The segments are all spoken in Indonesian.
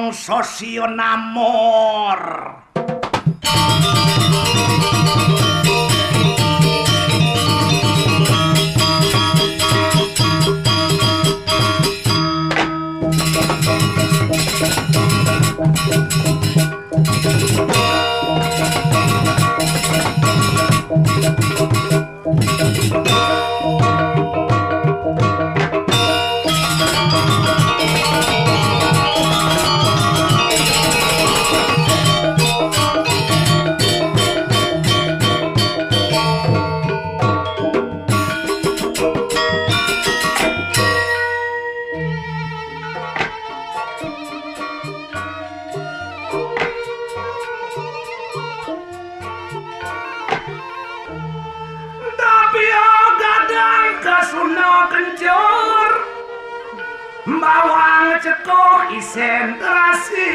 wong sosionamor. Bawang cekok isen terasi.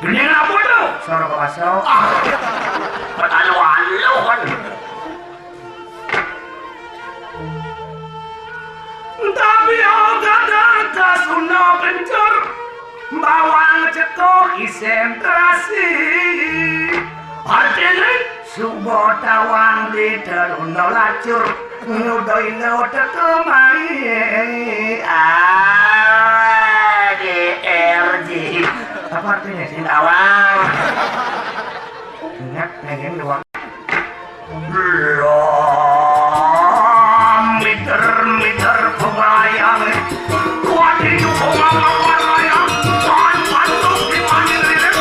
Gening apa tuh? Suara kebasok. Pertaluan. Tapi gadang kasuna kencur. Bawang cekok isen terasi. Artinya subo tawang di terunda lacur. Nudoy no tekumai ADRJ. Apa artinya sih awang? Ingat pengen doang. Belum meter pengayang. Kuat itu pengayang. Tuhan pantuk di mandiri.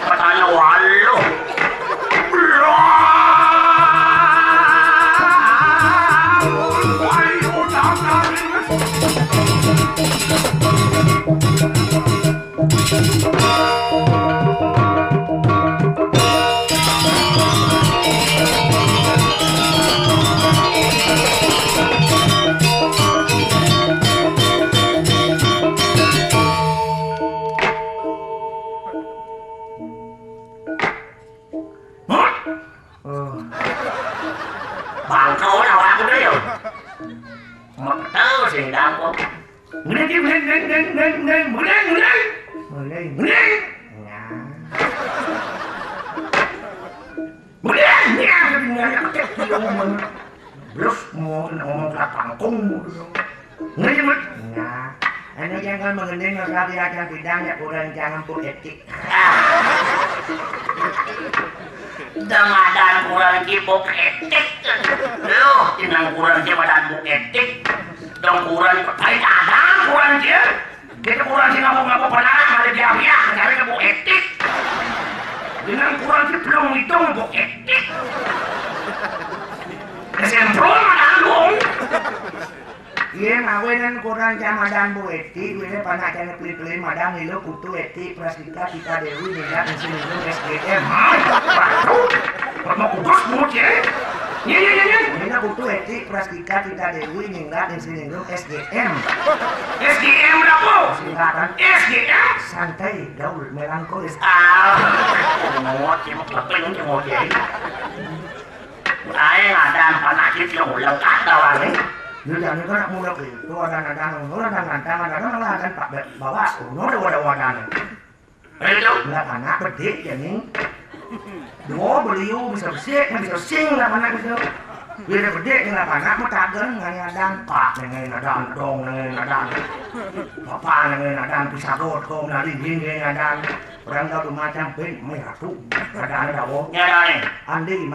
Pertaluan lu. Bangkau nào ăn cái đấy rồi. Một tớ gì đang có. Lên. Lúc mua là pangkung. Ngeri mat. Nah, anda jangan mengendeng sekali akan tidak ya kurang jangan pun etik. Dangadan kurang kibok etik. Loh, tinang kurang dia badan buk etik. Dong kurang pertai adang kurang dia. Kita kurang sih ngomong penarang ada dia cari ke buk etik. Dengan kurang sih belum hitung buk etik. Kesempron madang dong. Iya, ngawenan kurang jamadan bu etik, wile panak jangan pilih-pilih madang nilo kutu etik, prasidika, kita dewi, nila, nisi-nisi, SGM. Batu, mau kutus mut ya? Iya. Nila kutu etik, prasidika, kita dewi, nila, nisi-nisi, SGM. SGM berapa? Singkatan SGM? Santai, gaul, melankolis. Mut, cimok lepeng, cimok ya. Ay, ada panakit yung lengkat dawan eh. Jadi kan nak mula itu ada kan pak bawa ada. Itu nggak anak bedik jadi. Dua beliau bisa bersih, bisa sing lah anak itu. Bila bedik nggak anak mutagen nggak ada pak nggak ada dong nggak ada. Papa nggak ada pisah kau nari nggak ada. Orang tahu macam pun meratu ada wo. Ya nih. Andi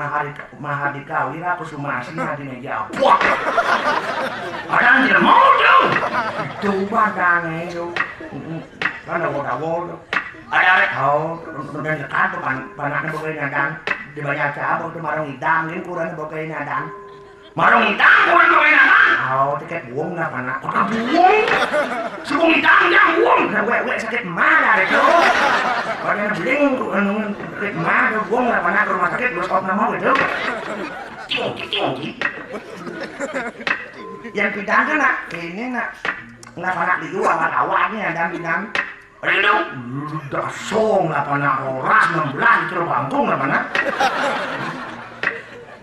Mahardika Wira Kusumasi hadi meja. Wah. Ada yang mau tuh. Coba dange itu. Kan ada wo. Ada tahu udah dekat panaknya bokehnya dan dibayar cabut tuh marung hitam ini kurang bokehnya dan. Marung hitam kurang bokehnya dan. Oh, tiket buông lah anak. Kok buông? Sugung idang yang buông. Nah, wek sakit mana deh tuh? Kalau beling sakit mana buông lah anak ke rumah sakit terus kok nama gitu. Tinggi. Yang bidang kan nak ini nak nggak anak di luar awalnya ada bidang. Aduh, udah song lah anak roras 16 kilo bangkung lah anak.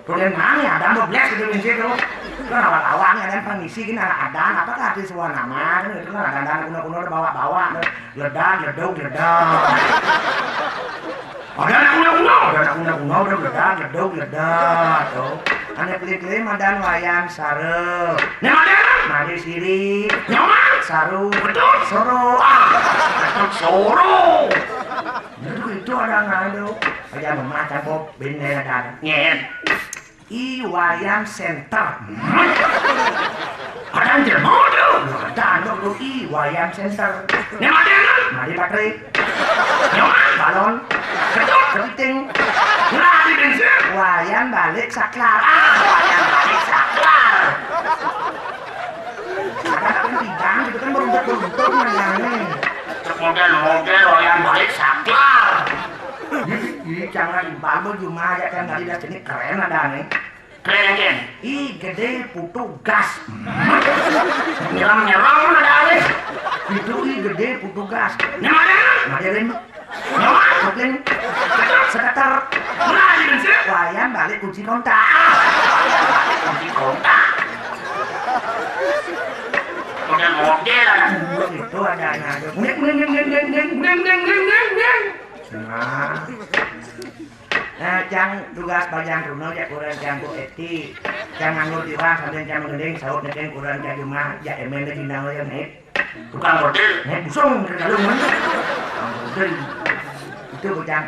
Kemudian mana ada 12 gitu minci tuh. Kan awal-awalnya ada permisi kan ada apakah di semua nama kan itu kan ada kuno-kuno bawa-bawa ledak leduk ledak. Ada anak kuno-kuno udah ledak leduk ledak tuh. Ane pilih-pilih madan wayang sareu. Nya madan mari siri. Nyaman saru betul soro. Betul soro. Itu ada ngado. Aja mama cabop bener ada. Nyen. I wayang center. Ada yang mau tuh. Ada dulu I wayang center. Nya madan mari baterai. Nyaman balon. Betul kepiting. Nah, di bensin. Wayang balik saklar. Wayang balik saklar. Ada kan bidang itu kan beruntung namanya. Model wayang balik saklar. Ih, jangan dibangun cuma aja kan tadi dah jenis keren ada nih. Keren kan? Ih, gede putu gas. Nyelam ada nih. Itu gede putu gas. Nyaman. Mungkin sekitar wayang balik kunci kontak. Kunci kontak. Model ada. Itu ada nado. Jangan tugas bajang runo ya kurang jangku eti. Jangan nganggur diurang sambil jangan mending saut neken kurang jadi mah ya emen di nang ya nek. Tukang model, nek busung kalau mana. Model. Itu bujang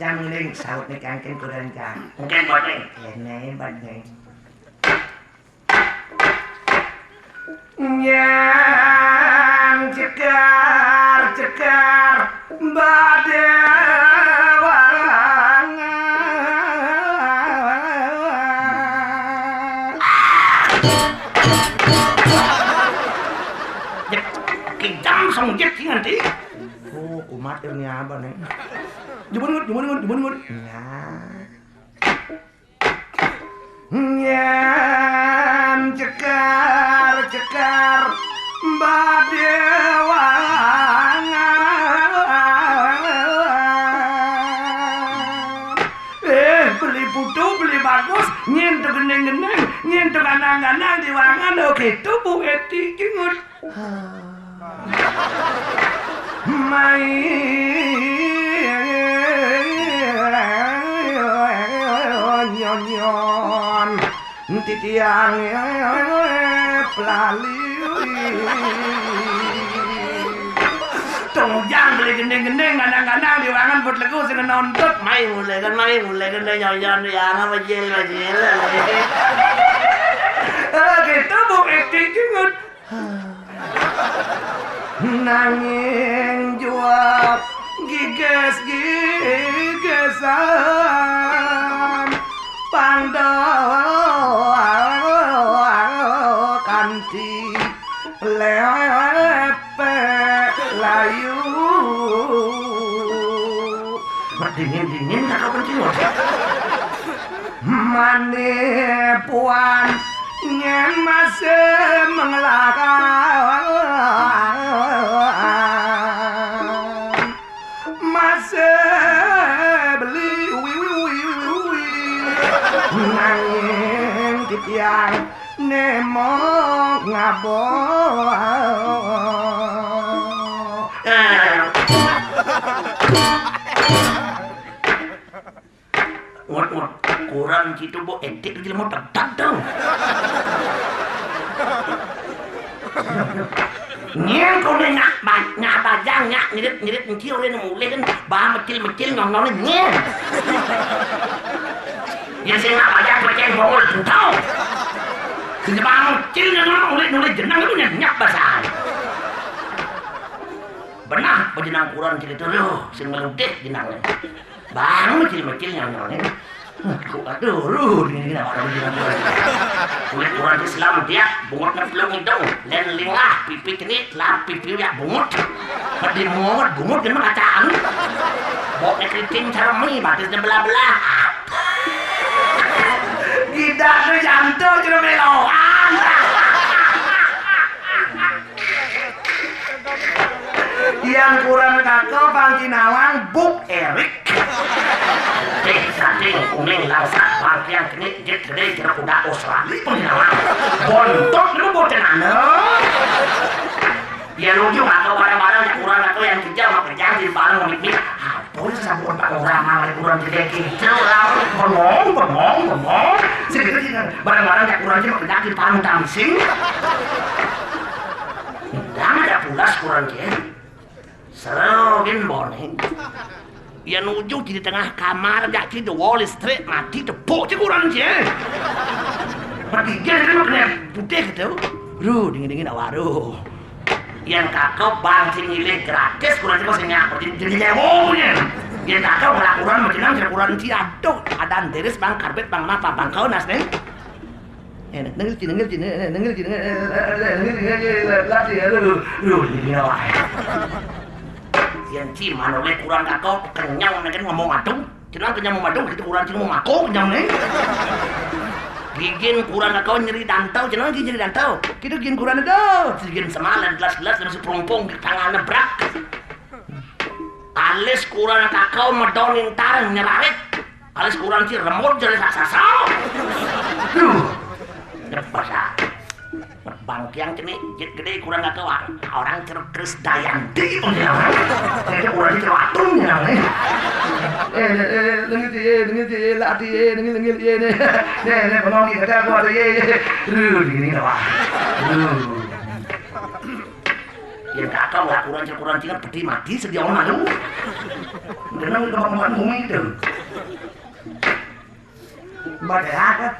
jangan mending saut nek angken kurang jang. Mungkin bodeng. Kene bodeng. Nyang cekar badewang kijam song jet sih nanti. Oh, umat ini apa nih? Jumur. Ya. Nyam cekar badewang beli putu beli bagus nyentuh geneng-geneng nyentuh ganang-ganang di wangan oke itu Bu Eti jengut nyon titiang pelali Tungjang beli gendeng-gendeng ganang-ganang di wangan buat legu sing nontot mai mulai kan nyon-nyon yang apa jel. Gitu Bu Eti jengut nanging juap gigesan Pandawa kanti lepe layu dingin kakak penting mane puan nyen masih mengelakan masih beli nanging titiang nemo ngabo kurang gitu Bu Eti lagi mau tetat dong nyen kau nih nyak bajang nyak ngirit mencil udah mulai kan bah mecil ngong nyen yang saya nyak bajang bajang bongol tau sehingga bah mecil nulis jenang itu nyak basah benar bajenang kurang cerita lu sing meludih jenangnya Bang mecil-mecil nyamnya. Aduh, ini orang bilang kulit kurang Islam dia bungut ngeplung hidung, len lingah pipi ini lah pipi ya bungut, di bungut kan kacaan, bok keriting cermi batisnya belah-belah. Tidak tuh jantung cuma meloan. Yang kurang kakak Bang Cinawang Buk Erik. Sarding kuning langsa bangkian kini jet gede jeruk kuda Australia penginawang bontot lu bocah nana ya lucu gak tau barang-barang yang kurang gak tau yang kerja sama kerja di barang ngomik-ngomik apa sabun pak orang malah kurang gede gitu bengong segitu sih barang-barang yang kurang cuma kerja di barang tamising dan ada pulas kurang gede serogin boning ya nuju di tengah kamar gak di wall street mati tepuk je kurang je mati je kan makanya putih gitu dingin-dingin awaruh yang kakak bangsi ngilik gratis kurang je masih nyakot jadi nyewongnya yang kakak ngelakuran macam macam kurang je aduh ada teris bang karpet bang mapa bang kau nas nih nengil yang ciman oleh kurang kakau kenyang mungkin ngomong adung kenal kenyang mau adung kita kurang cuma mako kenyang nih gigin kurang kakau nyeri dantau kenal lagi nyeri dantau kita gigin kurang ada gigin semalan gelas-gelas dan seperompong di tangan nebrak alis kurang kakau medonin tareng nyerarit alis kurang si remut jadi sasasau depas bangkiang cini jet gede kurang gak kawan orang cerdas Dayanti penjelasan saya kurang di watung ya nengil lati nengil nih penongi kata aku ada gini lah yang kakak gak kurang cingat peti mati sedia orang malu karena udah makan bumi itu badai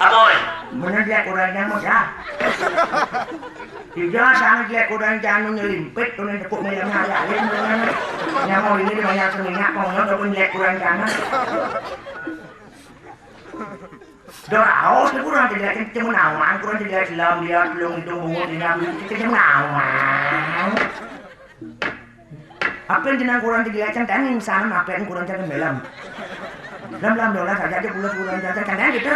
Aboy, bener dia kurang nyamuk ya. Tidak sana dia kurang jangan nyelimpit, tuh nih tepuk meja ngayalin nyamuk ini dia banyak seminyak, kongnya udah pun dia kurang jangan. Doraos dia kurang tidak cuma nawang, kurang tidak selam lihat belum itu bungut ini cuma nawang. Apa yang jenang kurang tidak centang sana, apa yang kurang centang dalam. $6 saja dia bulan jajan kan gitu.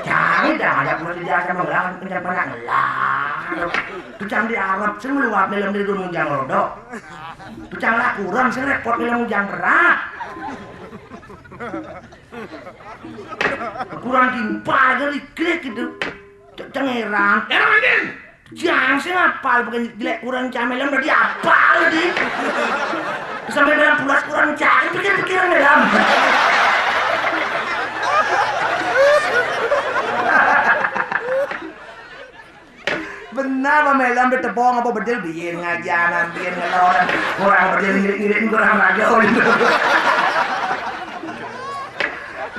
Jangan dah ada bulan jajan mengelang kencang pernah ngelang. Tucang di Arab sih meluap dalam diri munjang rodok. Tucang lah kurang sih repot dalam munjang berat. Kurang timpa dari klik gitu. Cengeran. Din. Jangan sih ngapal bukan jelek kurang camelan udah diapal di. Sampai dalam pulas kurang cari pikir-pikiran dalam. Benar memelam di tepung apa bedil biar ngajanan biar ngeloran kurang bedil ngirit kurang raga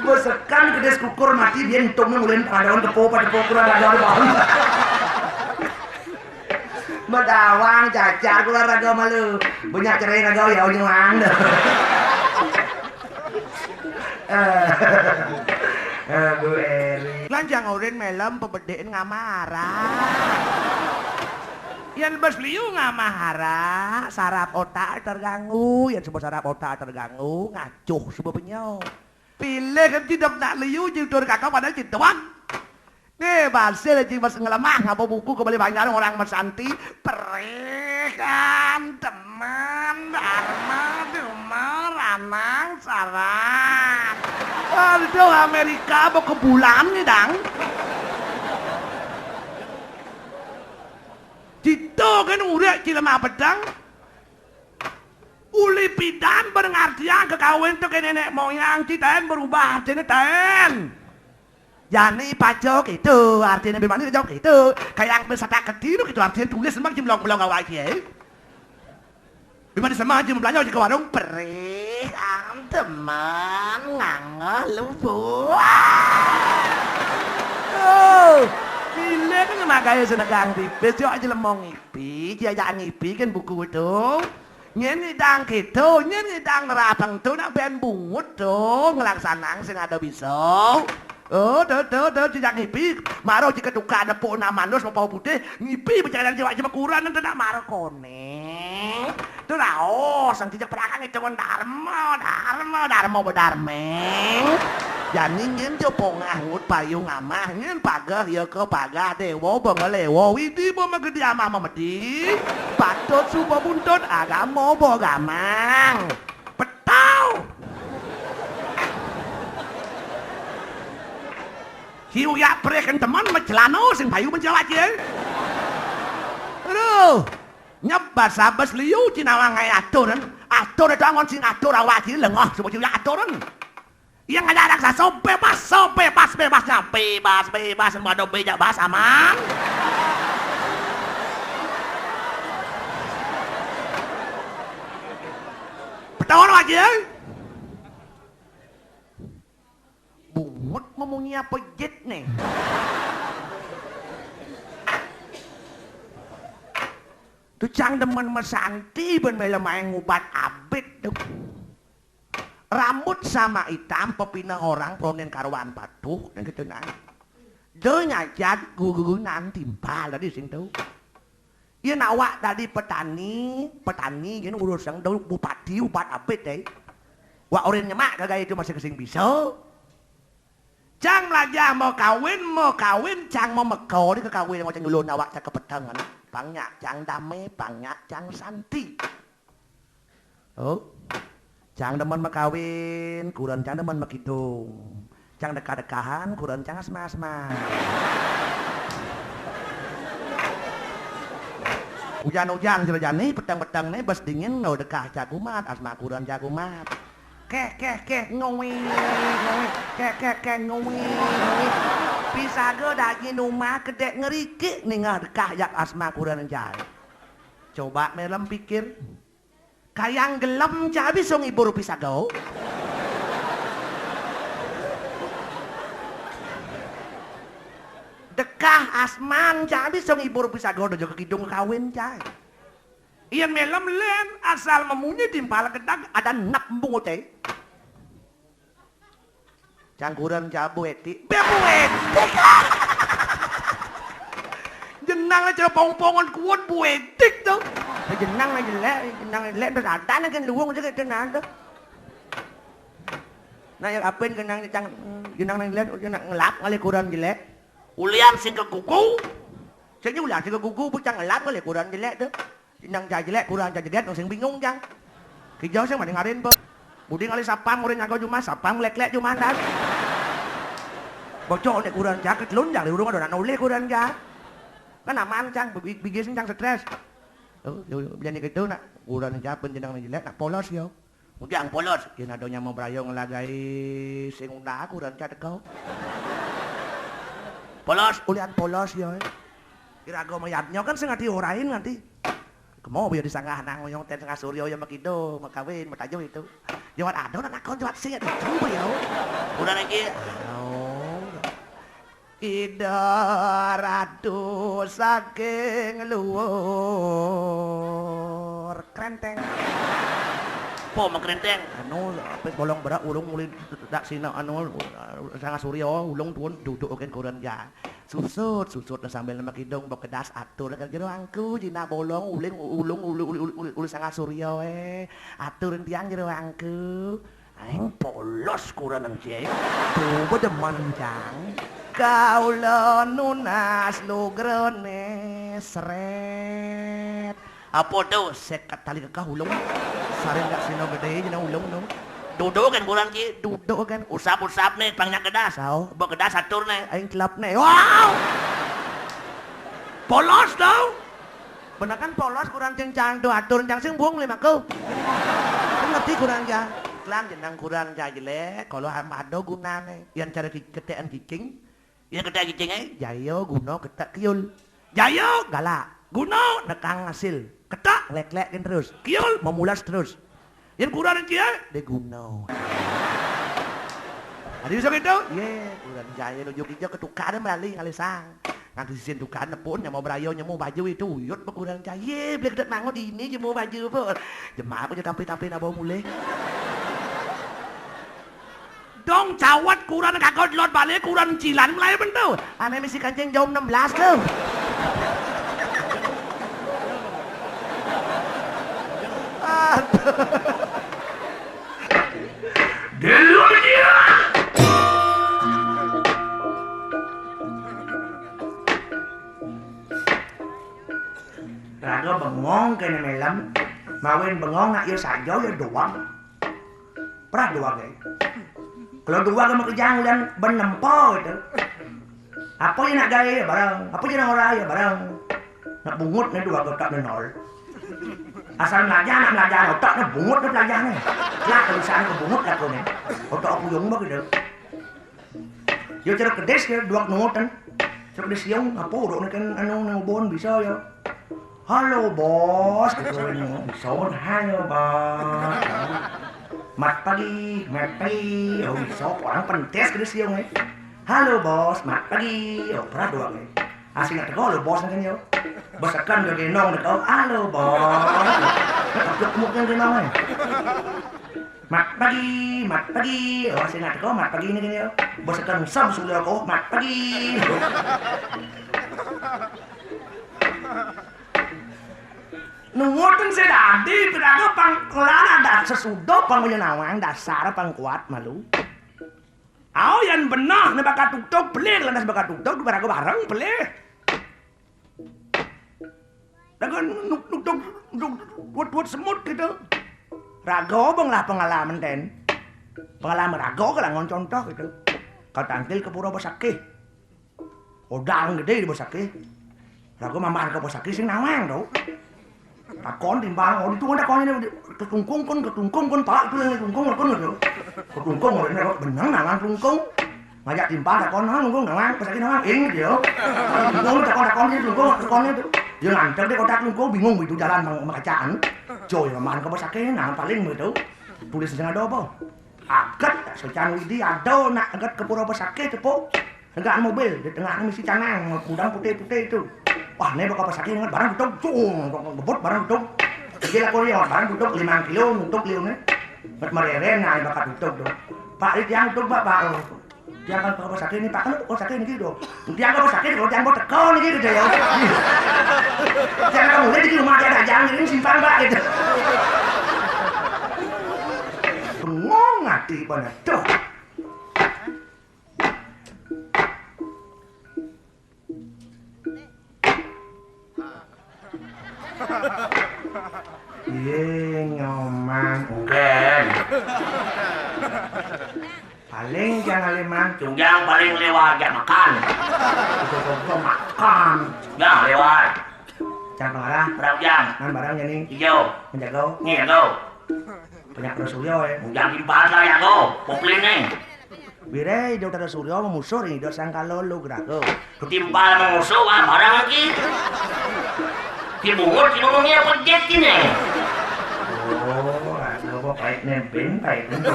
besekan kedes kukur mati biar entungnya mulai padawan tepung kurang raga medawang cacar kurang raga malu banyak cerai raga ya nyuang Bu Eri lanjang urin melam pebedeen ngamarah yang bos liu ngamarah saraf otak terganggu yang sebut saraf otak terganggu ngacuh sebab penyau pilih kan tidak nak liu judul kakak pada cintuan nih bahasa lagi bahasa ngelemah ngapa buku kembali banyak orang bersanti perikan teman dharma dumar anang saran aduh Amerika mau ke bulan nih dang Cito kan udah cilema pedang uli pidan berartian kekawin tuh kayak nenek moyang citen berubah artinya ten Jani pacok itu artinya bagaimana jauh itu kayak bersata ketiru itu artinya tulis semakin belong-belong awak ya bagaimana sama aja belanja di warung perih teman ngangah lupa Bila kan nak gaya senegang tipis, jauh aja lemong ipi, jajaan ipi kan buku itu. Nyen ngidang gitu, nyen ngidang nerabang tuh nak ben bungut tuh ngelaksanang sing ada bisa. Oh, tuh, jejak ngipi, maro jika duka ada po na manus mau putih, ngipi berjalan jiwa jiwa kuran nanti nak maro kone. Tuh lah, oh, sang jejak perakang itu kan dharma bedarmeng. Jani nyen jo po ngangut payung amah, nyen pagah ya ke pagah dewa bangalewo, widi bo magedi amah mamedi. Patut suba buntut agama bo gamang. Petau. Hiu ya preken teman macelano sing bayu menjawab je. Aduh. Nyebas sabas liu cinawang ay aturan. Aturan itu angon sing atur awak je lengah suba ciu ya aturan. Yang ada raksasa bebasnya bebas mado bejak bas aman. Betul aja. Bungut ngomongnya pejit nih. Tu cang demen mesanti ben mele main ngubat abit tuh. Rambut sama hitam pepina orang pronen karuan patuh dan gitu nah. Do nyajat gugunan timpal tadi sing tuh. Ieu nawak tadi petani gini urus yang dulu bupati ubat abit deh. Wak orang nyemak kagak itu masih kesing bisa. Cang lajah mau kawin, cang mau meko di kekawin mau cang dulu nawak cang kepetangan. Pangnya cang dame, pangnya cang santi. Oh. Cang demen makawin, kurang cang demen makidung. Cang dekah-dekahan, kurang cang asma-asma. Hujan-hujan jelajan nih, petang-petang nih, bas dingin, no dekah jagumat, asma kurang jagumat. Keh, ngowi, ngowi. Bisa go daging rumah kedek ngerikik nih dekah jak asma kurang jai. Coba melem pikir. Kayang gelem cabi song ibu rupi sagau. Dekah asman cabi song ibu rupi sagau dojo ke kidung kawin cai. Iyan melem len asal memunyi timpal kedak ada nak bungut teh. Cangkuran cabu eti. Bebu etik. Jenang aja pong-pongan kuat bu etik tuh. Jenang jelek terus ada kan luang aja kan ada. Nah yang apain kenang cang jenang jelek jenang ngelap kali kurang jelek. Ulian sing ke kuku. Sing ulian sing ke kuku bucang ngelap kali kurang jelek tuh. Jenang jelek kurang jeget sing bingung cang. Kijau sing mending ngarin po. Budi kali sapam urang nyago cuma sapam lek-lek cuma dan. Bocok nek kurang jaket lun jang di urung ada noleh kurang ja. Kan aman cang bigis cang stres. Jadi gitu nak kurang japen jenang jelek nak polos yo. Ujang polos, yen adonya mau brayong ngelagai sing unda kurang cadek kau. Polos, ulian polos yo. Kirago mayatnya kan sing ati orain nanti. Kemo biar disanggah nang oyong ten sangah suryo yo makido, makawin, matajo itu. Jawat ado nak kon jawat sing ati coba yo. Udah lagi. Ida ratu saking luar krenteng. Po makrenteng. Anu apes bolong berak ulung mulai dak sina anu sanga surya ulung tuun duduk oken kuran ja. Susut sambil mak hidung bok kedas atur kan jero angku jina bolong ulung sanga surya atur tiang jero angku. Aing polos kuran nang cek. Tuh bedeman jang. Kaula nunas nugrone seret. Apa tuh sekat tali kekah ulung. Saring gak sino gede jina ulung no. Duduk kan kurang ki, duduk kan usap-usap nih pangnya kedas. Bok kedas atur nih, aing celap nih. Wow. Polos tau. Bener kan polos kurang ceng-cang tuh atur cang sing buang lima kau. Ngerti kurang ja. Klan jenang kurang ja jelek, kalau ada gunane. Yang cara ketean kicing. Yang ketean kicing jayo guno ketak kiul. Jayo galak, guno nekang hasil. Ketak lek-lekin terus. Kiul memulas terus. Yang kurang dia de guno. Ada bisa gitu? Ye, kurang jaya nujuk hijau ketukar malih alisang. Ang disin dukaan na po, mau berayo, mau baju itu, yut kurang cair, beli kedet mangot ini, mau baju po. Jemaah ko tampil-tampil na bawa mulai. Dong cawat kurang kagak lot balik, kurang cilan mulai bentuk. Ane misi kancing jam 16 tuh. Dulu dia. Raga bengong kene melam, mawin bengong nak yo sajo yo doang. Pernah doang ya. Kalau doang sama kejang dan benempo itu. Apa yang nak gaya ya barang, apa yang nak orang ya barang. Nak bungut ni dua kotak ni nol. Asal belajar otak ni bungut ni belajar ni. Lah tulisan ke bungut lah kau ni. Otak aku yung begitu. Yo cara kedes ke dua nutan. Cara kedes yung apa urut ni kan anu nang bon bisa yo. Halo bos, gitu ni. Bisa halo bos. Mat pagi, oh bisa orang pentes kedes yung ni. Halo bos, mat pagi. Oh pernah dua ni. Asing nak tegur lo bos kan yo. Bos akan dia genong dia kau, halo bos. Nak muknya genong ni. Mat pagi. Oh asing nak tegur mat pagi ni kan yo. Bos akan sab sudah kau, mat pagi. Nungotin saya tadi, berada pangkelan ada sesudah pangnya nawang dasar pang kuat malu. Aw yang benar, ni bakal tuk-tuk pelih, lantas bakal tuk-tuk, barang pelih. Dengan nuk-nuk buat semut gitu. Rago bang lah pengalaman ten. Pengalaman rago kalau ngon contoh gitu. Kau tampil ke Pura Bosaki. Odang gede di Bosaki. Rago mamar ke Bosaki sing nawang tau. Takon timbang, oh itu ada kon ini ketungkung kon tak itu yang ketungkung kon gitu. Ketungkung ini benang nawang ketungkung. Ngajak timbang takon nawang Bosaki nawang ing gitu. Takon ini ketungkung itu. Dia lancar dia kotak lungkung bingung itu jalan makacaan. Coy maman ke Bosaki nang paling gitu. Tulis jangan ada apa. Agat secan widi ada nak agat ke Pura Bosaki cepo. Enggak mobil di tengah misi canang udang putih-putih itu. Wah, ini bakal Bosaki ingat barang tutup, ngebut barang tutup. Gila kau lihat barang tutup 5 kilo nutup liu nih. Nget mereren nah bakal tutup tuh. Pak itu yang tutup pak. Dia kan ke Bosaki ini pak kan Bosaki ini gitu. Dia ke Bosaki kalau dia mau teko nih gitu ya. Jangan kamu lihat di rumah dia ada jangan ini simpan pak gitu. Bengong hati pada tuh. Iya nyomang bukan. Paling jangan lemang. Tunjang paling lewat jangan makan. Itu makan. Jangan lewat. Jangan pengarah. Berang jam. Nan barangnya nih. Hijau. Menjaga. Nih jago. Banyak terus suryo ya. Jangan timbal lah jago. Poplin nih. Bire dia terus suryo memusuh nih. Dia sangka lolo gerago. Ketimbal memusuh barang lagi. Bungut ngomongnya pedet ini. Oh, aku pahit nempin, pahit nempin.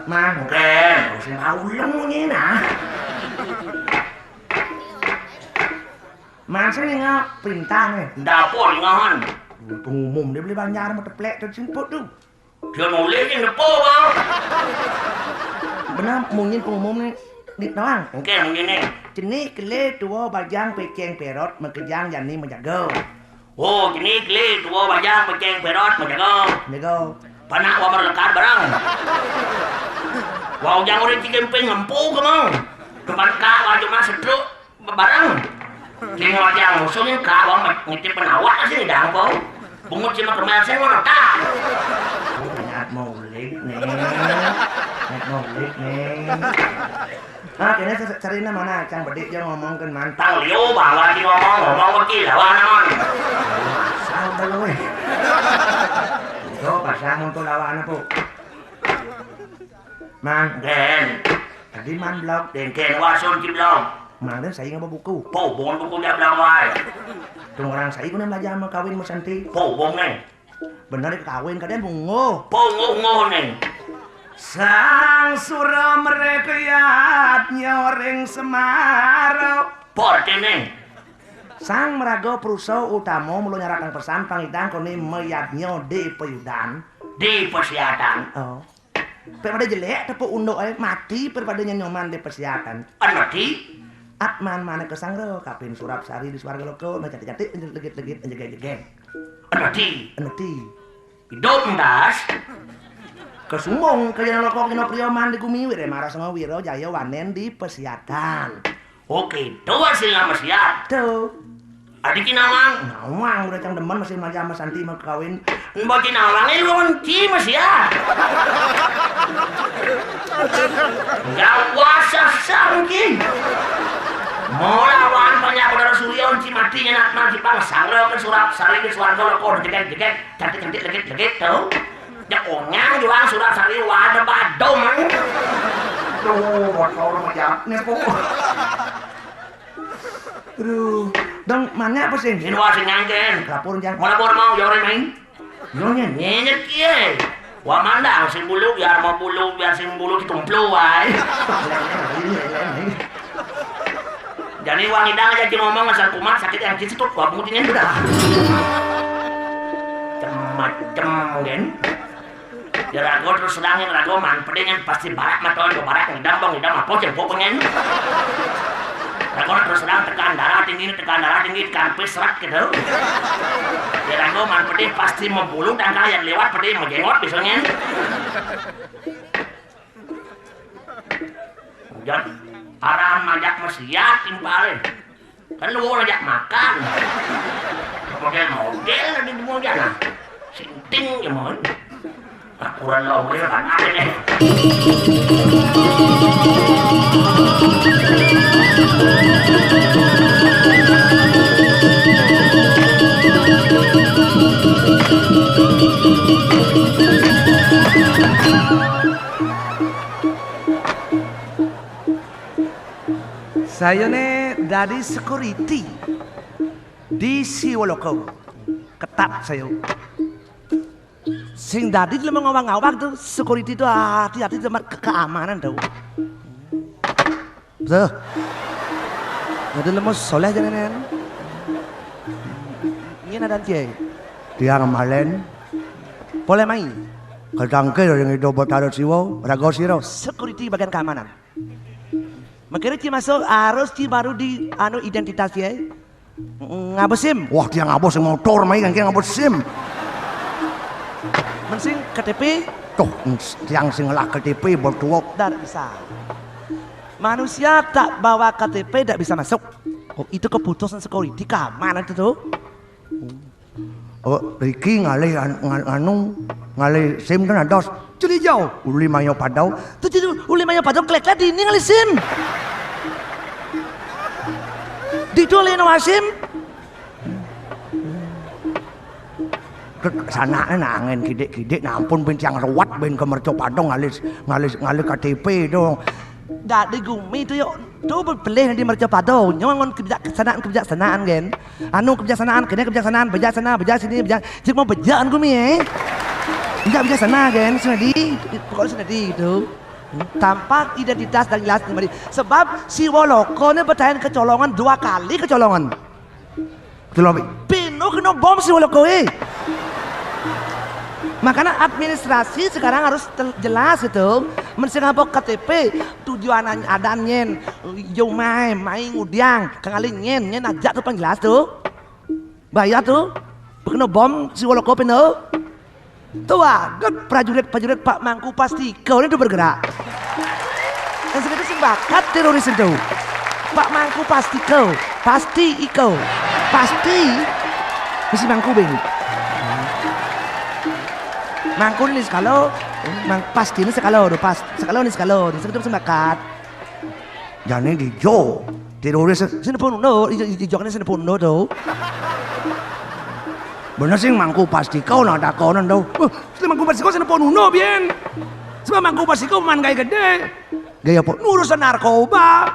Mang, bukan. Saya tahu ini nah. Mang saya nggak perintah nih. Dapur ngahan. Pengumum dia beli banyak sama teplek dan simput tuh. Dia mau lihat dapur bang. Benar, mungkin pengumum nih. Dit doang. Oke, mungkin nih. Jenis kele tua bajang peceng perot mekejang jani menjaga. Oh, jenis kele tua bajang peceng perot menjaga. Menjaga. Panak wa merlekat barang. Wau jang udah cikempeng ngempu ke mau. Depan kak wa cuma setruk barang. Kini wajang musuhnya kak wa ngitip penawak sih dang kau. Bungut cuma kemana saya mau tak. Banyak mau lik nih. Banyak mau lik nih. Ah, kini carina mana Cang Bedik dia ngomong kan mantang liu bang lagi ngomong pergi lawan non. Sao belum? Yo pasang untuk lawan apa? Mang, den. Tadi man blog, den ken wasun di blog. Mang den saya ngapa buku? Po, bon buku dia blog wae. Tung orang saya guna belajar mau kawin mau santi. Po, bong nih. Benar kawin kalian bungo. Po, bungo nih. Sang sura mrekayat nyoring Semaro. Portene. Sang meraga prusa utama mulu nyaratan pesan pangidang kone meyatnya di peyudan. Di persiatan. Oh. Daripada jelek tepuk unduk mati daripada nyoman di persiatan. Mati? Atman mana kesangro kapin surap sari di swarga loko na cantik-cantik legit-legit njegek-jegek. Mati? Mati. Hidup ndas. Kesumbong kaya loko kena priyoman di Gumi wire marah sama Wiro Jaya Wanen di persiatan. Oke, tuh hasil nama siat. Tuh. Adik Kinawang. Nawang udah cang demen masih manja sama Santi mau kawin. Mbak Kinawang ini kunci masih ya. Gak wasa sangking. Mau lawan banyak saudara Suryo kunci matinya nak nanti pangsang ke surap sari ke suarga loko jegek-jegek cantik-cantik legit-legit tuh. Ya onyang jual surap sari wadah badom. Tuh, motor macam nepo. Aduh, dong mana apa sih? Ini wasing ngangken. Lapor jang. Mau lapor mau jauh main. Nyonya nyenyet kie. Wah mandang sing bulu biar mau bulu biar sing bulu ditumplu wae. Jadi wang idang aja ngomong asal kumat sakit yang cicitut gua pengutinya udah. Macem gen. Ya rago terus sedangin rago man pedenya pasti barak maton ke barak ngidam bang ngidam apa jempol pengen. Rago terus sedang tekan darah tinggi tekan pesrat gitu. Ya rago man pedih pasti membulu dan kalian lewat pedih menjenggot biasanya. Jangan haram ngajak mesiat timpalin. Kan lu ngajak makan. Model di mobil nah. Sinting ya mohon. Kurang logis kan ada deh. Saya nih dari security di Siwoloko. Ketat saya. Sing dadi lemah ngawang-ngawang tuh security tuh hati-hati sama keamanan tuh. Tuh. Jadi lemah soleh jangan. Ini ada dia. Dia ngamalen. Boleh main. Kadang-kadang yang itu buat ada siwo, rago siro. Security bagian keamanan. Makanya dia masuk harus dia baru di identitasnya. Ngabesim. Wah dia ngabos motor main kan dia ngabesim. Mensing KTP, tuh yang sing ngelak KTP berdua tidak bisa. Manusia tak bawa KTP tidak bisa masuk. Oh itu keputusan security keamanan itu tuh. Oh Ricky ngalih ngalih SIM kan ada. Jadi jauh. Uli mayo padau. Tuh jadi uli mayo padau klek-klek di ini ngalih SIM. Ditulis nama SIM. Sana angin kidik-kidik nampun ben yang ruwet ben ke Merco Padang ngalis KTP dong. Dak di Gumi itu yuk. Tuh beli di Merco Padang. Nyawan kebijaksanaan kan. Kebijaksanaan kene kebijaksanaan bejak sana bejak sini bejak. Cik mau bejaan Gumi Bejak sana kan senadi pokoknya senadi itu. Tanpa identitas dan jelas kembali. Sebab si Woloko ini bertahan kecolongan 2 kali kecolongan. Penuh kena bom si Woloko Makanya administrasi sekarang harus jelas itu. Mensingapok KTP tujuan adannya yo main udiang kengalin nyen ajak tuh jelas tuh. Bayar tuh. Kena bom si Woloko penuh. Tua, prajurit Pak Mangku pasti kau ini tuh bergerak. Dan segitu sing bakat teroris itu. Pak Mangku pasti kau, pasti mesti Mangku bing. Mangku ini sekalo, pasti ini sekalo ini sekalo, segitu sing bakat. Jangan di Jo, teroris sini pun di Jo kan sini pun tuh. Bener sih Mangku pasti kau nak ada kau nando. Mangku pasti kau sana pun bien. Sebab Mangku pasti kau man gaya gede. Gaya pun urusan narkoba.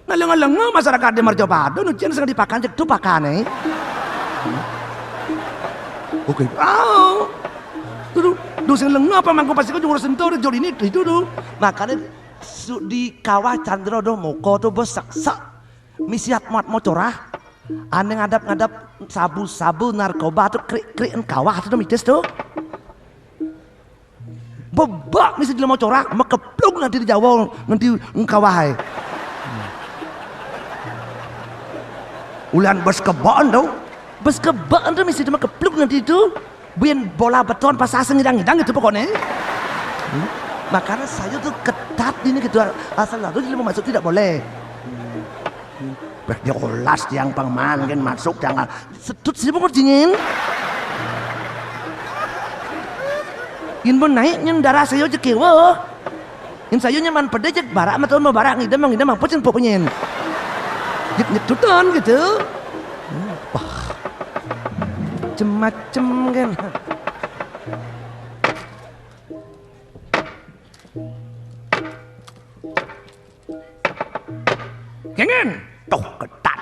Ngaleng-ngaleng masyarakat di Merco Padang nucian sedang dipakan cek tu pakan Oke. Tuh Dosen lengah apa mangko pasti kau jurus sentuh jol ini itu tuh. Makanya di kawah Chandra do moko tuh bos saksa. Misiat mat mau corah. Ane ngadap sabu narkoba tuh krik kawah tuh mites tuh. Bebak misi dia mau corah, makeplung nanti di Jawa nanti kawah. Ulan bos kebon tuh. Bos kebon tuh misi dia makeplung nanti itu. Biar bola beton pas asal ngidang itu pokoknya. Makanya saya tuh ketat ini gitu asal lalu dia mau masuk tidak boleh. Dia ulas yang pengman kan masuk jangan setut sih pokok dingin. Ini pun naiknya darah saya aja kewa. Ini saya nyaman pada jek barak atau mau barak ngidam apa sih pokoknya. Nyetutan gitu. Wah. Macem-macem kan. Jangan, tuh ketat.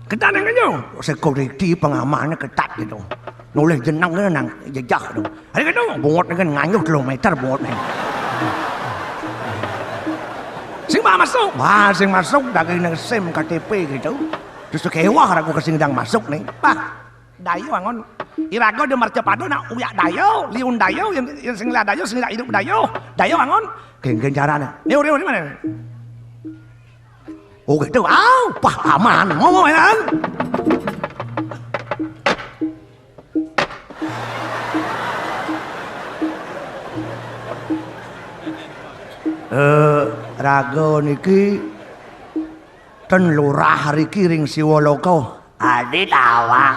Ketat yang itu. Security pengamannya ketat gitu. Nulis jenang kan nang jejak gitu. Ada gitu, bungot kan nganyuh kilometer bungot nih. Sing masuk, sing masuk dari nang SIM KTP gitu. Terus kewah aku kesingdang masuk nih. Dayo angon. Irago de marcepado na uyak dayo, liun dayo yang sing la dayo sing la hidup dayo. Dayo angon. Geng carane. Riu di mana? Oh gitu. Aman. Mau kan? Rago niki ten lurah riki ring Siwalaka. Adi tawang.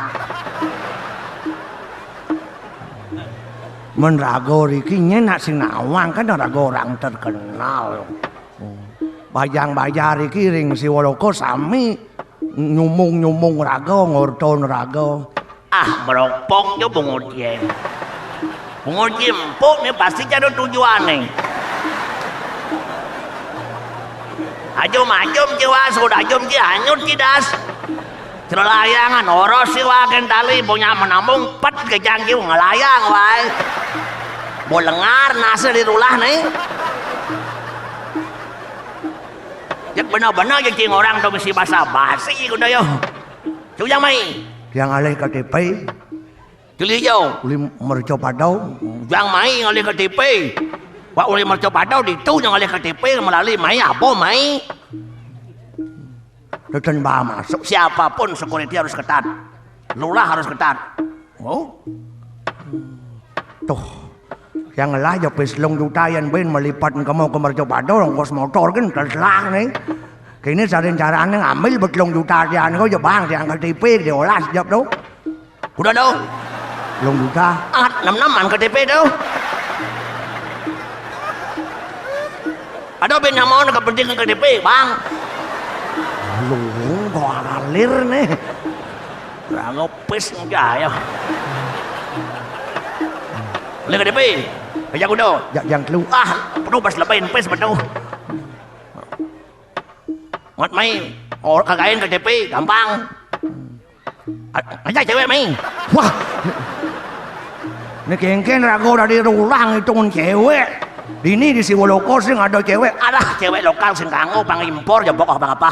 Men rago riki nyenak sing nawang kan rago orang terkenal. Bayang-bayar iki ring Siwalaka sami nyumung rago ngorton rago. Meropong yo bungut yen. Bungut empuk nih pasti ada tujuannya. Ajum jiwa sudah ajum ji hanyut cidas. Cerlayangan oros si wagen tali punya menambung pet kejang jiu ngelayang wae. Bolengar nasi dirulah nih. Jak benar-benar jadi orang tuh mesti basa-basi kuda yo. Cuyang mai. Yang alih KTP. Culi yo. Uli merco padau. Yang mai alih KTP. Wak uli merco padau ditu yang alih KTP melalui mai apa mai. Dan masuk. Siapapun security harus ketat. Lurah harus ketat. Oh. Tuh. Yang lah ya peslong jutayan ben melipat kamu ke merco padau ongkos motor kan terselang nih. Kini saring caranya ngambil betlong jutayan kau ya bang yang KTP diolah sejak tuh. Udah đâu? Long juta. 6 KTP đâu? Ada ben yang mau kepentingan KTP bang. Lu gua ngalir nih. Rago pes enggak ya. Boleh KTP? Aja aku dah. Yang keluar. Penuh pas lepain pes penuh. Ngot main. Orang kagain KTP gampang. Aja cewek main. Wah. Ini kengken rago dari rulang itu cewek. Ini di Siwalaka sing ada cewek. Alah cewek lokal sing kanggo pang impor ya pokok apa.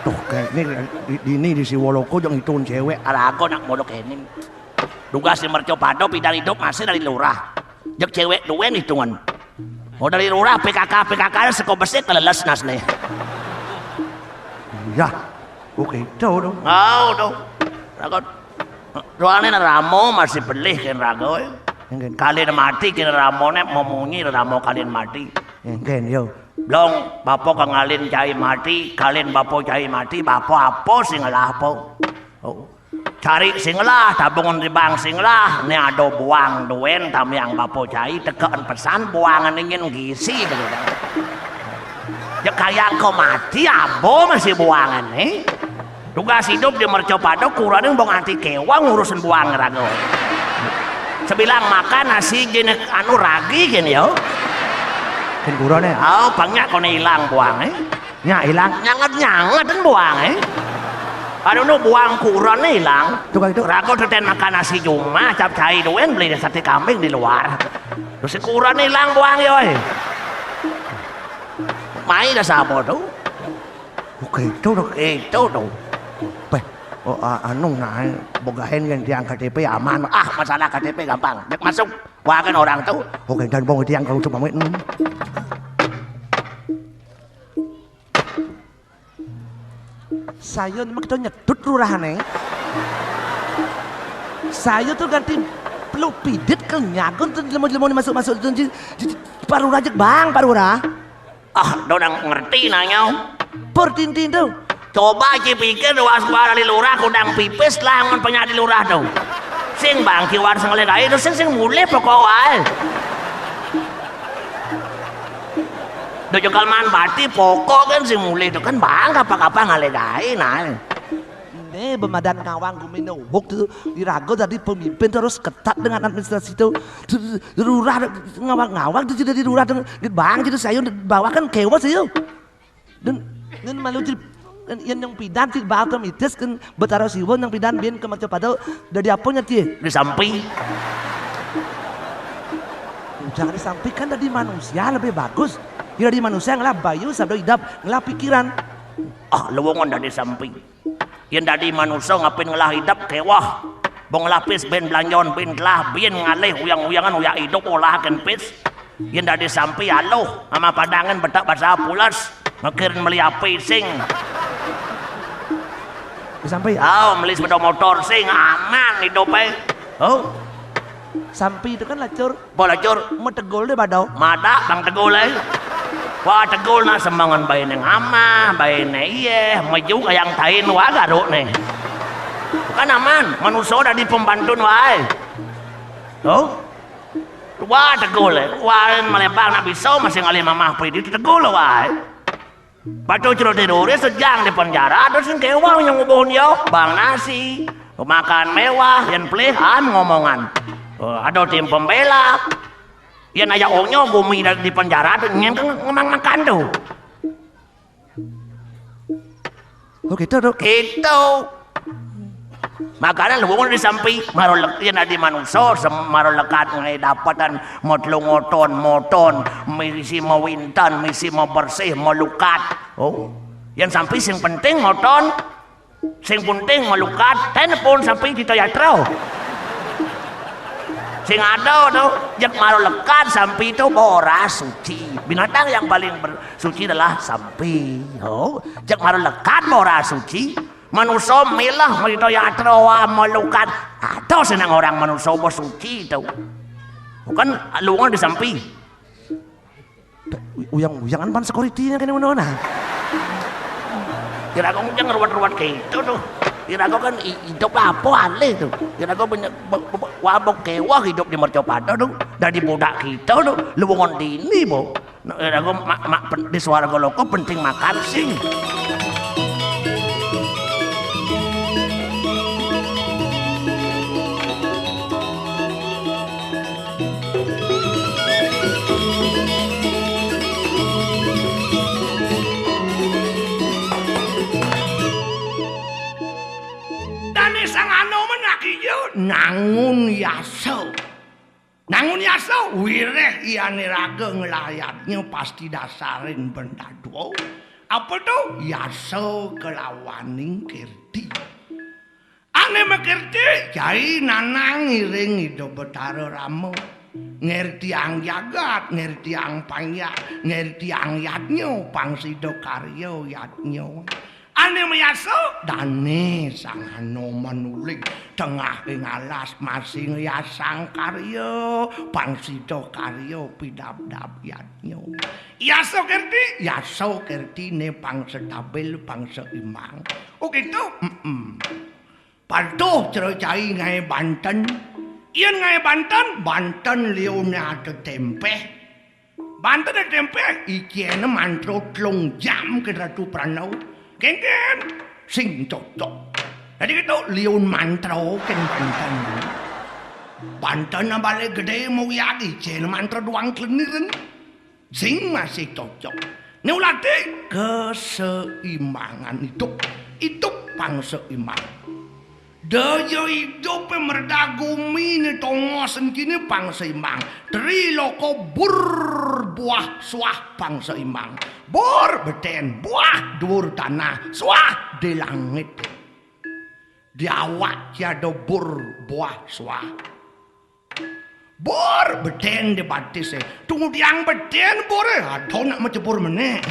Tuh kayak ini di Siwalaka yang itu cewek. Alah aku nak modok ini. Duga si merco pado pindah hidup masih dari lurah. Jek cewek duen hitungan. Oh dari lurah PKK seko besek keleles nas nih. Ya. Oke, tahu dong. Oh, tuh. Rago. Soalnya Ramo masih belih kan Rago. Kalian mati kira Ramone mau munyi Ramo kalian mati. Engken yo. Long bapo kangalin cai mati, kalian bapo cai mati, bapo apa sing lah apa. Oh. Cari sing lah, tabungan di bank sing lah, ini ada buang duen tam yang bapo cai tekan pesan buangan ingin gisi gitu. Ya kayak kau mati abo masih buangan nih. Tugas hidup di merco pado kurang bong anti kewang ngurusin buang rago. Sebilang makan nasi jenis anu ragi gini yo. Kan kurang nih. Oh, pangnya kau hilang buang Nya hilang. Nyangat dan buang Aduh nu buang kuron hilang. Tukang itu. Rago teten makan nasi cuma capcay duen beli sate kambing di luar. Terus si kuron hilang buang yoy. Mai dah sabo tuh. Oke itu tuh. Peh, anu nah, bogahin yang tiang KTP aman. Masalah KTP gampang. Dek masuk. Wah kan orang tuh. Oke dan bong tiang kalau cuma saya memang kita nyedut lurahan nih. Saya tuh ganti pelupidit kenyagon tuh lemon masuk paru rajak bang parura. Dorang ngerti nanya. Pertintin tuh. Coba pikir waspada di lurah kudang pipis lah ngon penyak di lurah tuh. Sing bang kiwar sengelek ae tuh sing mulai pokok wae. Dojokal man bati pokok kan sing mulai tuh kan bang apa-apa ngalek ae nah. Ini Bemadan Ngawang Gumino Wok tuh dirago tadi pemimpin terus ketat dengan administrasi itu lurah ngawang tuh jadi lurah dengan bang jadi saya bawakan kewas saya dan malu jadi yang pidan ti bawa mitis kan betara siwon yang pidan bin ke macam pada dari apa nyati di samping jangan disampaikan dari manusia lebih bagus dari manusia ngelah bayu sabda hidup ngelah pikiran luwungan dari samping yang dari manusia ngapain ngelah hidup kewah bong lapis ben belanjon ben telah ben ngalih uyang-uyangan uyak hidup olah kenpis yang dari samping aloh sama padangan betak bahasa pulas makirin meli api sing sampai meli sepeda motor sing aman hidupnya sampai itu kan lacur mau tegol deh badau mada bang tegol wah tegol na sembangan bayi neng ama bayi neng iya maju kayang tain wah garuk nih kan aman manusia udah di pembantu wae wah tegol wah melebang nak bisa masih ngalih mamah pridi tegol wae Batu curo teroris sejang di penjara terus yang kewang yang ngubun yo bang nasi makan mewah yang pelihan ngomongan ada tim pembela yang aja onyo bumi di penjara tuh yang ngemang makan tuh gitu makanan lu di samping marolek yang ada manusia marolekat ngai dapatan moton misi mau wintan misi mau bersih mau lukat yang sampai sing penting moton sing penting mau lukat telepon sampai kita ya trau sing ada tuh yang marolekat sampai itu bora suci binatang yang paling suci adalah sampai yang marolekat bora suci manusia milah mereka ya trawa melukat atau senang orang manusia bos suci itu bukan luang di samping uyang-uyangan pan security-nya kena mana kira kau jangan ruwet-ruwet kayak itu tuh kira kau kan hidup apa aneh tuh kira kau banyak wabok kewah hidup di mercopada tuh dari budak kita tuh luangan dini bo kira kau di suara goloko penting makan sih Nangun yaso wireh iyane raga ngelayatnya pasti dasarin benda dua apa tuh yaso kelawaning kirti ane makirti jai nanang iring hidup betara ramo ngerti ang jagat ngerti ang panyak ngerti ang yatnyo pangsido karyo yatnyo ane mayaso dane sang hano manuling tengah ing alas masing yasang karyo pangsito karyo pidab-dab yatnyo yaso kerti ne pang stabil pang seimbang gitu patuh cerocai ngai Banten iyan ngai Banten lione ada tempe Banten ada tempe ikiene mantro tlong jam ke Ratu Pranau Ken sing cocok. Jadi gitu liun mantro ken Banten na balik gede mau yadi cen mantro doang kleniren. Sing masih cocok. Neulati keseimbangan hidup. hidup pangseimbang. Daya hidup merdagumi ni tongosen kini pangseimbang. Tri loko buah suah pangseimbang. Bor beten buah dur tanah suah di langit. Di awak tiada bur buah suah. Bor beten di batis tunggu diang beten bor atau nak macebur meneh.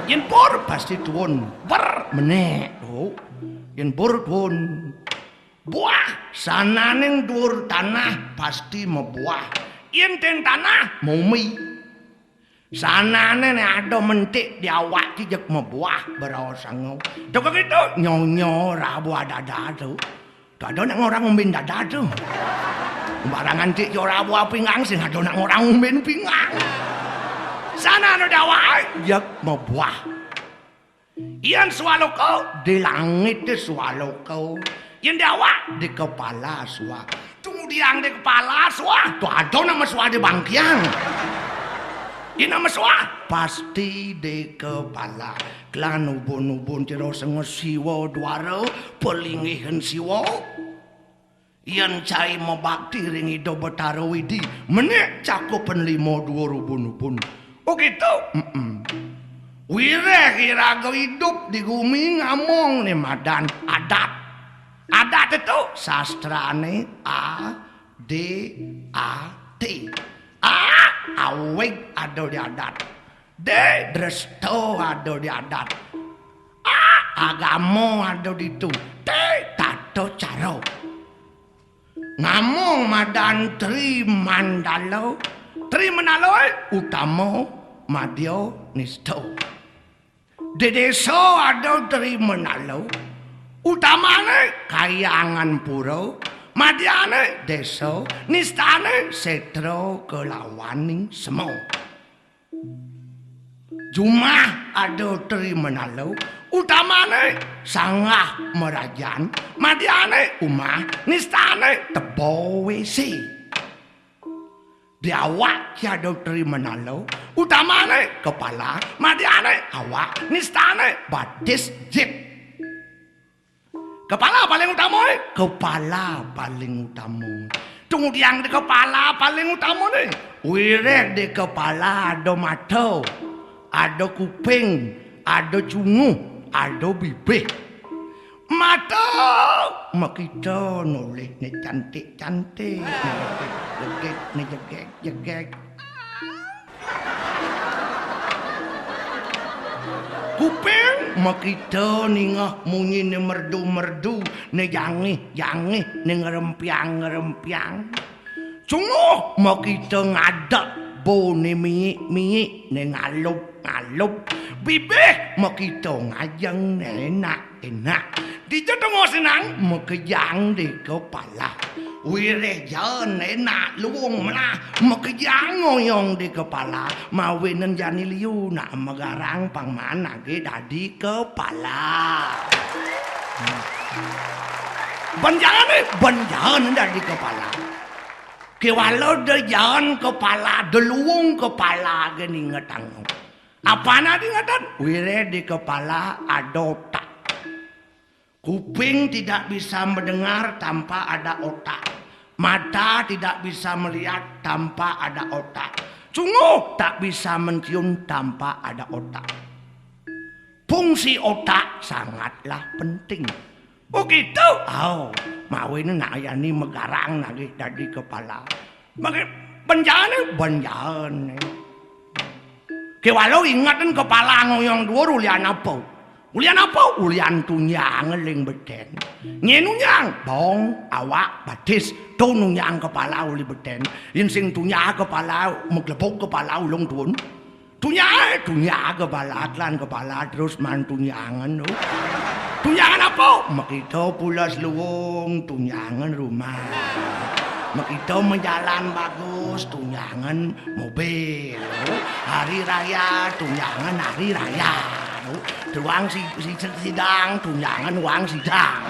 Yen bor pasti tuun ber meneh. Oh. Yen bor tuun buah sananing dur tanah pasti mebuah. Yen ten tanah mumi. Sanane ada mentik di awak kijek mebuah berasango. Tuh gitu nyonyo rabu dada tu. Tak ada nak orang umbin dada tu. Barangan cik rabu pinggang sing ada nak orang umbin pinggang. Sana ada awak kijek mebuah. Iyan swallow kau di langit di swallow kau. Iyan di awak di kepala suah. Tunggu diang di kepala suah. Tuh ada nama suah di bangkiang. Iyan nama suah pasti di kepala. Klan ubun-ubun tiro sengo siwo duaro pelingihan siwo. Iyan cai mabakti ringi do betaro widi. Menek cakupan 5 ubun-ubun. Oh gitu? Wireh kirago hidup di bumi ngamong nih madan adat. Adat itu sastrane A D A T. A aweg ada di adat. D dresto ada di adat. A agamo ada di itu. T tato caro. Ngamong madan tri mandalo. Tri menalo utamo madyo nisto. Di desa ada dari menalo. Utamane kayangan puro. Madiane desa. Nistane setro kelawaning semo. Jumah ada dari menalo. Utamane sangah merajan. Madiane umah. Nistane tebo wesi. Di awak tiada dari menalo. Utamane kepala, madiane awak, nistane batis jip. Kepala paling utama. Kepala paling utama. Tunggu diang di kepala paling utama ni. Wirek di kepala ada mata, ada kuping, ada cungu, ada bibir. Mata makita noleh ni cantik-cantik. Jegek ni jegek. Kuping makita ni ngah munyi ni merdu-merdu ni jangih ni ngerempiang. Cunguh makita ngadak bo ni miik ni ngalup. Bibih makita ngajang ni enak. Di jodong senang makejang di kepala. Wireh jan enak luwung mana makejang ngoyong di kepala. Mawinan jani liu nak megarang pang mana ke dadi kepala. Banjangan dari kepala. Kewalau de jangan kepala, de luwung kepala gini ngetang. Apa nanti ngatan? Wireh di kepala ada otak. Kuping tidak bisa mendengar tanpa ada otak. Mata tidak bisa melihat tanpa ada otak. Cunguh tak bisa mencium tanpa ada otak. Fungsi otak sangatlah penting. Oh gitu? Oh, mau ini nak ayani megarang lagi dari kepala. Makin benjana. Kewalau ingatan kepala ngoyong dua ulian apa? Ulian tunyang ling beten. Nyenunyang bong awak batis tu nunyang kepala uli beten. Insing tunya kepala meglepok kepala ulung tuan. Tunya kepala atlan kepala terus man tunyangan. Tunyangan apa? Makita pulas luwung tunyangan rumah. Makita menjalan bagus tunyangan mobil. Hari raya tunyangan hari raya. Tuang sidang tunjangan uang sidang.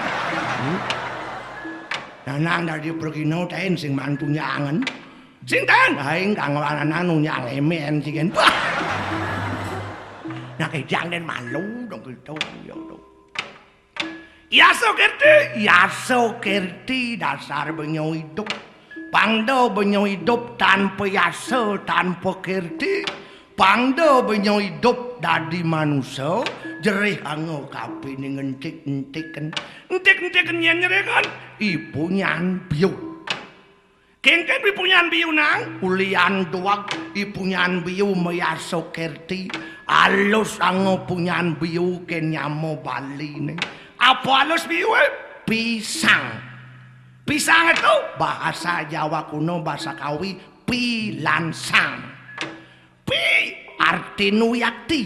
Nanang dari pergi no ten sing man tunjangan. Sing ten aing kang lanang nunjang emen sing bah. Nah kejang den malu dong gitu ya. Yaso kerti dasar benyo hidup. Pangdo benyo hidup tanpa yaso, tanpa kerti. Pangdo benyo hidup dadi manusia. Jerih ango kapi ni ngentik-ngentikan. Ngentik-ngentikan yang nyerekan. Ipunyan biu. Kengken ipunyan biu nang. Ulian duak ipunyan biu meyaso kerti. Alus ango punyan biu kenyamo bali ni. Apa alus biu? Pisang. Pisang itu bahasa Jawa kuno, bahasa Kawi, pilansang. Pi arti nuyakti.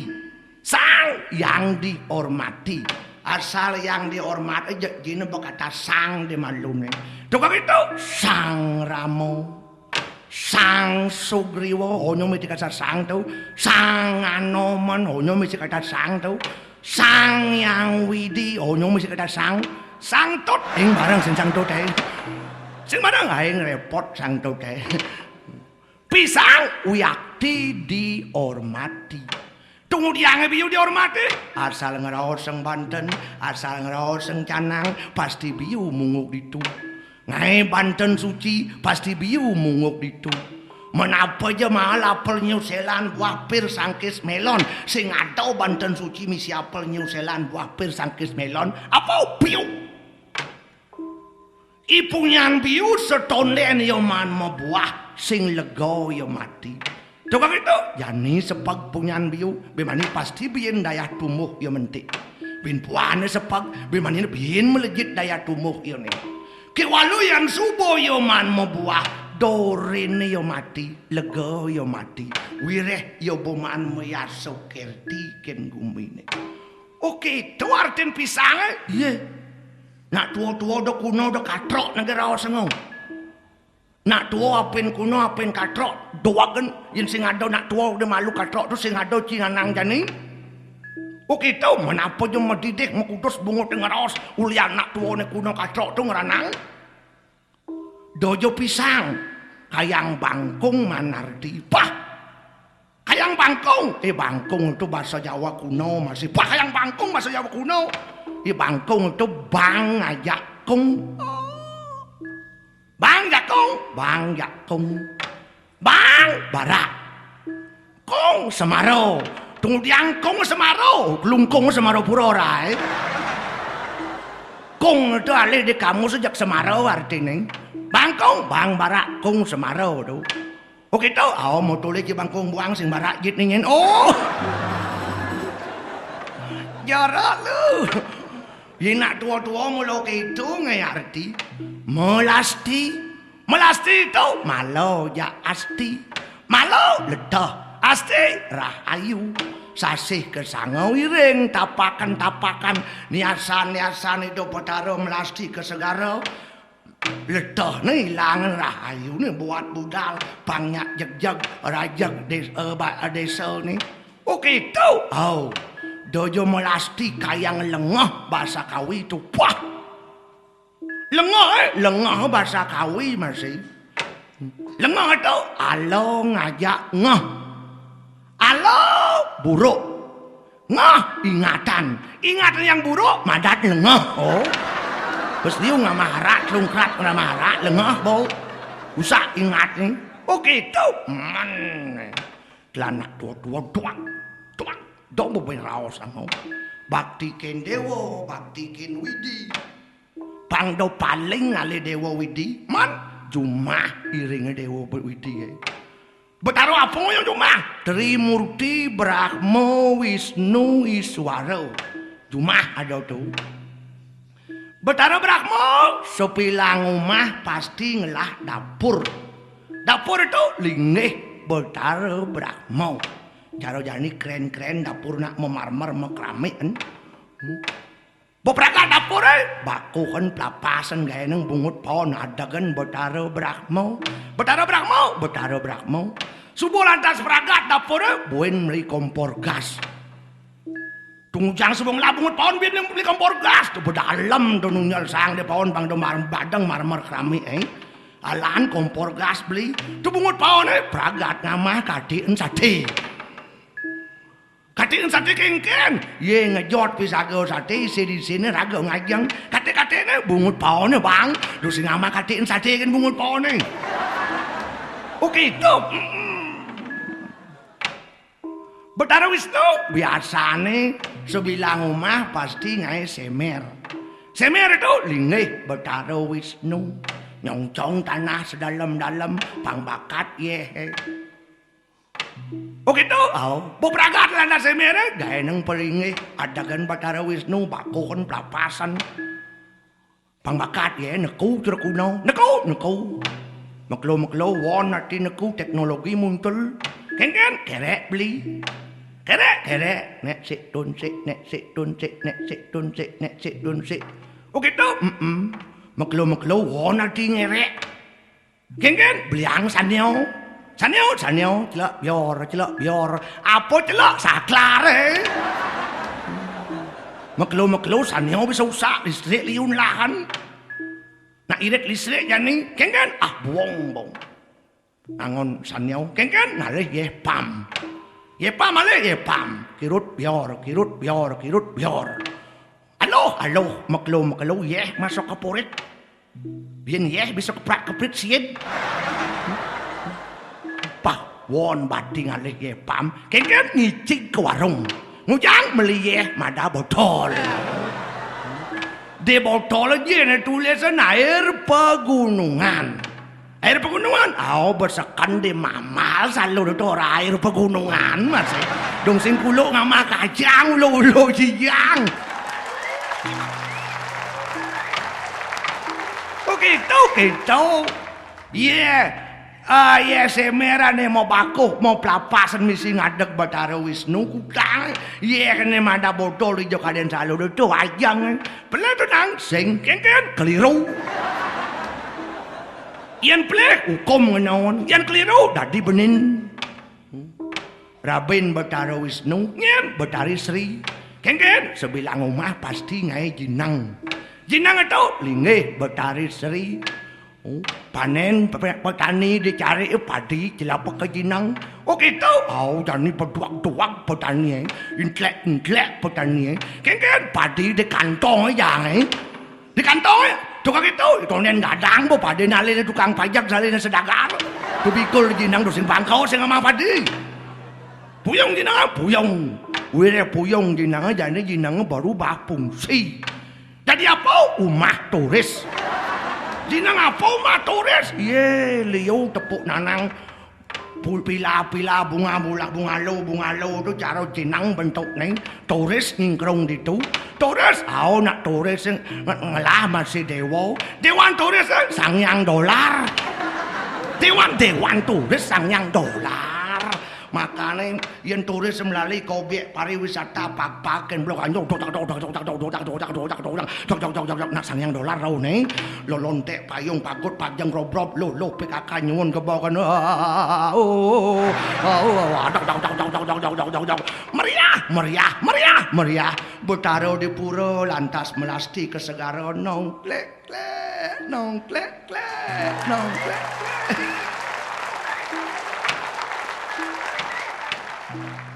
Sang yang dihormati. Asal yang dihormati jadi berkata sang di malune. Tukang itu Sang Ramo. Sang Sugriwo, onyo mesti kata sang tu. Sang Anoman, onyo mesti kata sang tu. Sang Yang Widi, onyo mesti kata sang. Sang Tot, ing barang sing sang tot sing barang aing repot sang tot Pisang uyakti dihormati. Tunggu diange biu dihormati. Asal ngeraos seng Banten, asal ngeraos seng Canang, pasti biu munguk ditu. Ngai Banten suci pasti biu munguk ditu. Menapa aja mahal apel New Zealand buah pir sangkis melon. Sing atau Banten suci misi apel New Zealand buah pir sangkis melon. Apa biu? Ipunyan biu setonden yo man mebuah sing lego yo mati. Tukang itu yani sepag punyan biu bemani pasti bien daya tumuh yo mentik. Bin puane sepag bemani bien melejit daya tumuh yo nih. Kewalu yang subuh yo man mebuah dorene yo mati, lega yo mati, wireh yo boman meyaso kerti ken gumine. Oke, itu artin pisang iya. Nak tua-tua do kuno do katrok negara osengong. Nak tua apen kuno apen katrok doagen yen sing ado nak tua udah malu katrok tu sing ado cinanang jani. Oke tau menapa jo mendidik mekutus bungut dengan raos ulian nak tua ne kuno katrok tu ngeranang. Dojo pisang kayang bangkung manardi pah. Kayang bangkung bangkung itu bahasa Jawa kuno masih pah kayang bangkung bahasa Jawa kuno. Bangkung itu bang ajakung. Bang jakung, bang jakung. Bang barak. Kung semaro. Tunggu diangkung semaro. Lungkung semaro purora Kung itu alih di kamu sejak semaro artinya. Bangkung, bang barak, kung semaro tu. Oh gitu, mau tulis bangkung buang sing barak jit ningin. Oh. Jarak lu. Nak tua-tua mula gitu ngai arti. Melasti. Melasti itu malo ya asti. Malo ledah. Asti rahayu. Sasih kesangau iring tapakan-tapakan niasan-niasan itu petaro melasti ke segara. Ledah nih ilangan rahayu nih buat budal banyak jeg-jeg rajak desa nih. Oke itu. Oh. Dojo melasti kayang lengah bahasa Kawi itu wah. Lengah bahasa Kawi masih. Lengah itu alo ngajak ngah. Alo buruk. Ngah ingatan. Ingatan yang buruk madat lengah. Oh. Bes diu ngamarak lungkrat ngamarak lengah bau. Usah ingat nih. Oke itu. Man. Lanak tua-tua doang. Dong mau raos angau. Bakti ken dewa, bakti ken widi. Pangdo paling ngali dewa widi. Man, jumah iringe dewa widi. Betaro apa yo jumah? Trimurti, Brahma, Wisnu, Iswara. Jumah ada tuh. Betaro Brahma, sepilang umah pasti ngelah dapur. Dapur itu lingih Betaro Brahma. Jaro jani keren-keren dapur nak memarmer mekeramik kan. Beberapa dapur baku kan pelapasan gaya neng bungut pohon ada kan Betaro Brahma. Betaro Brahma, Betaro Brahma. Subuh lantas peragat dapur buin beli kompor gas. Tunggu jang sebelum bungut pohon biar beli kompor gas. Tuh bedalam tuh nunyal sang di pohon bang do badang marmer keramik Alaan kompor gas beli. Tuh bungut pohon peragat ngamah kadiin sate. Katiin sate kengken. Ye ngejot pisago sate isi di sini raga ngajeng. Kate-katene bungut paone bang. Lu sing ama katiin sate kan bungut paone. Oke itu. Betara Wisnu biasane sebilang omah pasti ngai semer. Semer itu linggih Betara Wisnu. Nyongcong tanah sedalam-dalam pangbakat ye. Oke tu, beberapa lana semere, gaya nang peringih, adagan Betara Wisnu, bakon pelapasan. Pangbakat ya, neku terkuno, neku. Maklo, won arti neku teknologi muncul. Kan, kerek beli. Kerek, nek sik tun sik. Oke tu, maklo, won arti ngerek. Kan, beliang sanyo. Sanyo, celak bior. Apa celak? Saklare. Maklo, sanyo bisa usak listrik liun lahan. Nak irit listrik jani, kan? Buong. Angon sanyo, kan? Nalih ye pam. Alih ye pam. Kirut bior. Alo, maklo, ye masuk ke purit. Bien ye bisa keprit sien. Won bading alih ye pam, kan ngicik ke warung. Ngujang beli ye mada botol. Di botol aja nih tulisan air pegunungan. Air pegunungan? Bersekan di mamal selalu itu air pegunungan masih. Dong sing kulo ngama kacang ulo jijang. Gitu. Yeah. Semera nih mau bakuh, mau pelapasan misi ngadek Betara Wisnu kutang. Kene mada botol ijo kalian selalu itu ajang. Pele tu nang sing kan keliru. Yan pele hukum ngenawan, yan keliru dadi benin. Rabin Betara Wisnu, yan Betari Sri. Kan sebilang omah pasti ngai jinang. Jinang itu linggih Betari Sri. Panen petani dicari padi celapa ke jinang. Gitu. Jani berduak petani intlek petani. Kan padi di kantong aja di kantong tukang itu nen gadang bo padi nalin tukang pajak salin sedagar. Tu bikul jinang dosin bangkau sing sama padi. Puyong jinang. Wire puyong jinang jane jinang baru fungsi. Jadi apa? Umah turis. Jinang apa mah turis? Liu tepuk nanang pila bunga lo tu cara jinang bentuk nih turis ngingkrong itu. Turis, nak turis ngelah masih dewan turis sangyang dolar. Dewan turis sangyang dolar. Makanya yang turis melalui kobiek pariwisata pak-paken blok anjong nak sangyang dolar rau nih lo lontek payung pagut pajang robrop lo PKK nyuwun ke bawah kan meriah Betara di pura lantas melasti ke segara nong klek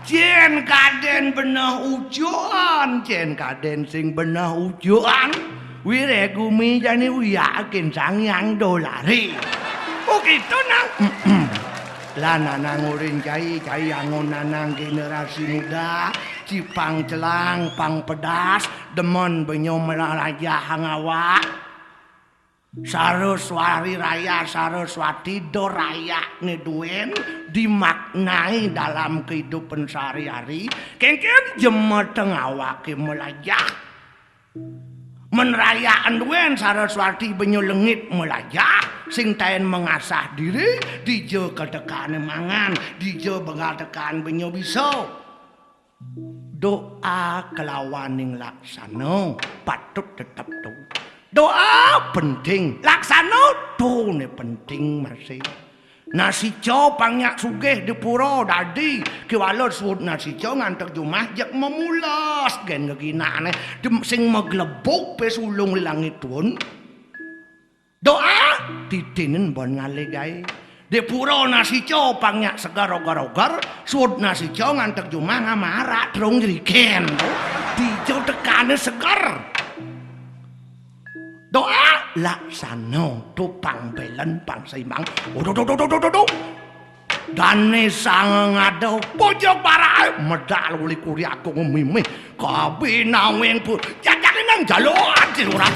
Jen kaden benah ujuan, jen kaden sing benah ujuan. Wire gumi jani yakin sangyang dolari. Gitu nang. Lah nanang urin cai angon nanang generasi muda. Cipang celang, pang pedas, demon benyom raja hangawak. Saraswati doraya ngeduen dimaknai dalam kehidupan sehari-hari kengken jema tengawake melajah menrayaan duen Saraswati benyo lengit melajah sing taen mengasah diri dijo ketekan mangan dijo bengal tekan benyo bisa doa kelawaning laksana patut tetap tuh. Doa penting, laksana tu ne penting masih. Nasi co pangyak sugih di pura dadi kiwalot suut nasi co ngantek jumah jak memulas gen ngeginane sing meglebuk pe sulung langit tuun. Doa ditinen bon ngale gae. Di pura nasi co pangnya segar ogar-ogar, sud nasi co ngantek cuma ngamara terung jeriken. Dijo tekane segar. Doa laksana tupang belen pang seimbang. Odo. Dane sang ngado pojok para medal uli kuri aku ngomime kabinaweng pu jajake nang jalo ati ora.